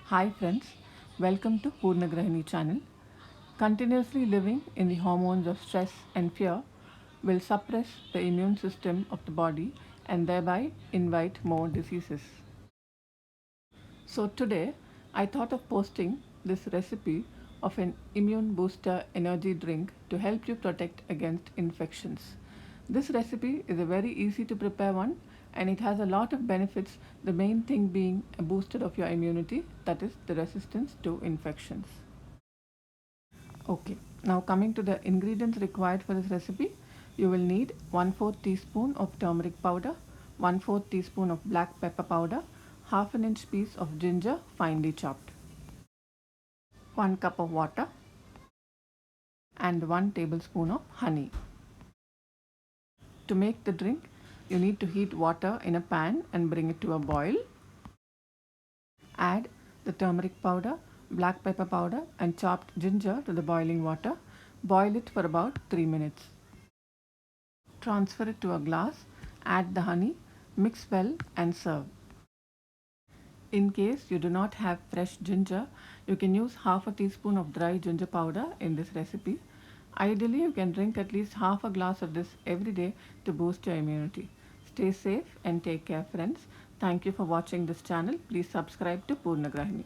Hi friends, welcome to Poorna Grahini channel. Continuously living in the hormones of stress and fear will suppress the immune system of the body and thereby invite more diseases. So today I thought of posting this recipe of an immune booster energy drink to help you protect against infections. This recipe is a very easy to prepare one and it has a lot of benefits, the main thing being a booster of your immunity, that is the resistance to infections. Okay, now coming to the ingredients required for this recipe, you will need 1/4 teaspoon of turmeric powder, 1/4 teaspoon of black pepper powder, half an inch piece of ginger finely chopped, 1 cup of water and 1 tablespoon of honey. To make the drink, you need to heat water in a pan and bring it to a boil. Add the turmeric powder, black pepper powder and chopped ginger to the boiling water. Boil it for about 3 minutes. Transfer it to a glass, add the honey, mix well and serve. In case you do not have fresh ginger, you can use half a teaspoon of dry ginger powder in this recipe. Ideally, you can drink at least half a glass of this every day to boost your immunity. Stay safe and take care friends. Thank you for watching this channel. Please subscribe to Poorna Grahini.